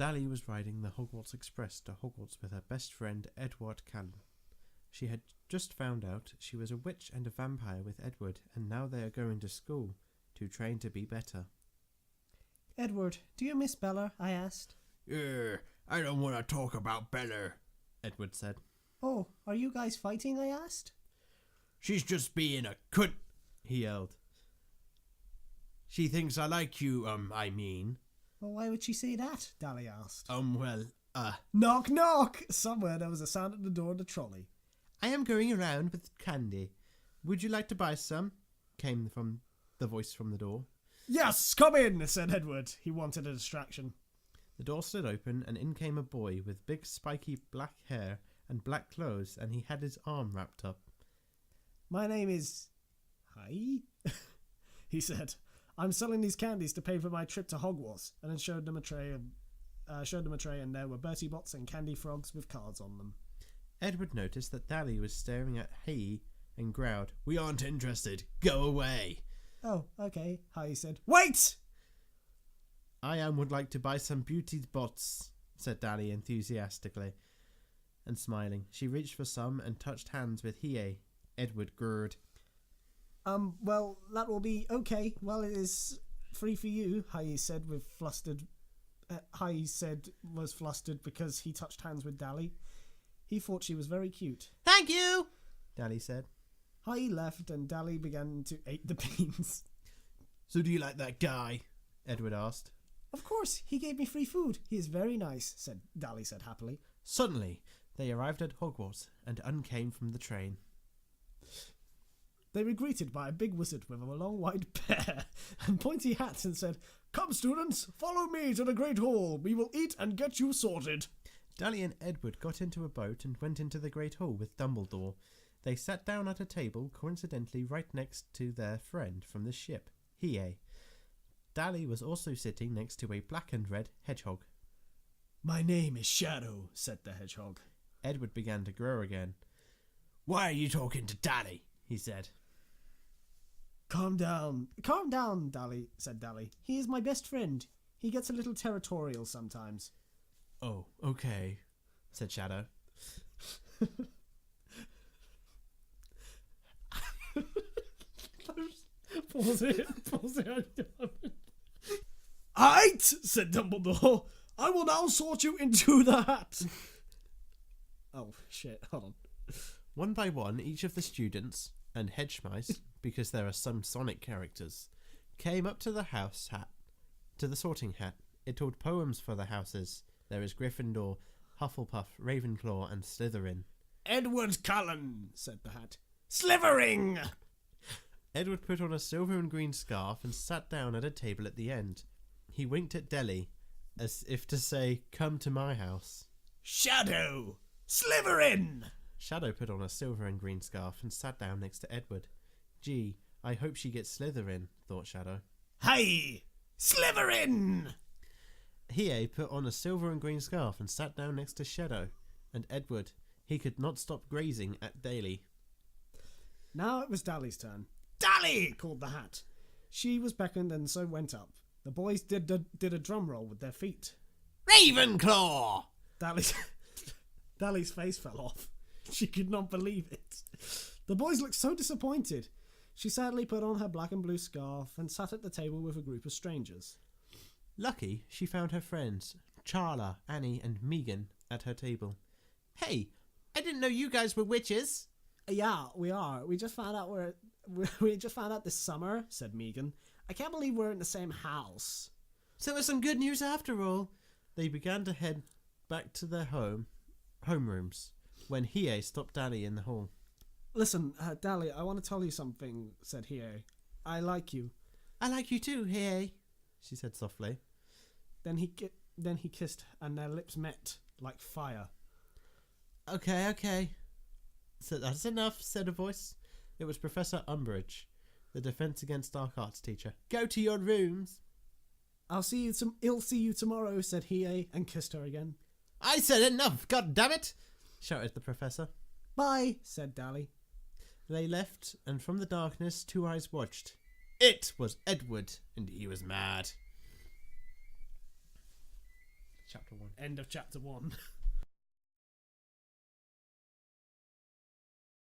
Dally was riding the Hogwarts Express to Hogwarts with her best friend Edward Cullen. She had just found out she was a witch and a vampire with Edward, and now they are going to school to train to be better. Edward, do you miss Bella? I asked. I don't want to talk about Bella, Edward said. Oh, are you guys fighting? I asked. She's just being a cunt, he yelled. She thinks I like you, I mean. Well, why would she say that? Dally asked. Knock, knock! Somewhere there was a sound at the door of the trolley. I am going around with candy. Would you like to buy some? Came from the voice from the door. Yes, come in, said Edward. He wanted a distraction. The door stood open, and in came a boy with big spiky black hair and black clothes, and he had his arm wrapped up. My name is... Hi? He said. I'm selling these candies to pay for my trip to Hogwarts, and then showed them a tray, and there were Bertie Bots and candy frogs with cards on them. Edward noticed that Dally was staring at Hay and growled, "We aren't interested. Go away." Oh, okay, Hay said. Wait! I would like to buy some beauty bots, said Dally enthusiastically. And smiling, she reached for some and touched hands with Hiei. Edward grurred. Well, that will be okay. Well, it is free for you, Hay said with flustered... Hay said was flustered because he touched hands with Dally. He thought she was very cute. Thank you, Dally said. Hay left and Dally began to eat the beans. So do you like that guy? Edward asked. Of course, he gave me free food. He is very nice, Dally said happily. Suddenly, they arrived at Hogwarts and came from the train. They were greeted by a big wizard with a long white bear and pointy hats and said, "Come, students, follow me to the Great Hall. We will eat and get you sorted." Dally and Edward got into a boat and went into the Great Hall with Dumbledore. They sat down at a table, coincidentally right next to their friend from the ship, Hiei. Dally was also sitting next to a black and red hedgehog. "My name is Shadow," said the hedgehog. Edward began to grow again. "Why are you talking to Dally?" he said. Calm down, Dally, said Dally. He is my best friend. He gets a little territorial sometimes. Oh, okay, said Shadow. Pause it. Aight, said Dumbledore. I will now sort you into the hat. Oh, shit, hold on. One by one, each of the students, and hedge mice, because there are some Sonic characters, came up to the sorting hat. It told poems for the houses. There is Gryffindor, Hufflepuff, Ravenclaw, and Slytherin. Edward Cullen, said the hat. Slithering! Edward put on a silver and green scarf and sat down at a table at the end. He winked at Deli, as if to say, "Come to my house." Shadow! Slytherin! Shadow put on a silver and green scarf and sat down next to Edward. Gee, I hope she gets Slytherin, thought Shadow. Hey! Slytherin! Hiei put on a silver and green scarf and sat down next to Shadow. And Edward, he could not stop grazing at Daly. Now it was Dally's turn. Dally! Called the hat. She was beckoned and so went up. The boys did a drum roll with their feet. Ravenclaw! Dally's face fell off. She could not believe it. The boys looked so disappointed. She sadly put on her black and blue scarf and sat at the table with a group of strangers. Lucky, she found her friends, Charla, Annie, and Megan, at her table. Hey, I didn't know you guys were witches. Yeah, we are. We just found out this summer, said Megan. I can't believe we're in the same house. So it's some good news after all. They began to head back to their homerooms, when Hiei stopped Dally in the hall. Listen, Dally, I want to tell you something, said Hiei. I like you. I like you too, Hiei, she said softly. Then he kissed, and their lips met like fire. Okay. So that's enough, said a voice. It was Professor Umbridge, the Defense Against Dark Arts teacher. Go to your rooms. I'll see you tomorrow, said Hiei, and kissed her again. I said enough, god damn it, shouted the professor. Bye, said Dally. They left, and from the darkness, Two Eyes watched. It was Edward, and he was mad. chapter 1. End of chapter 1.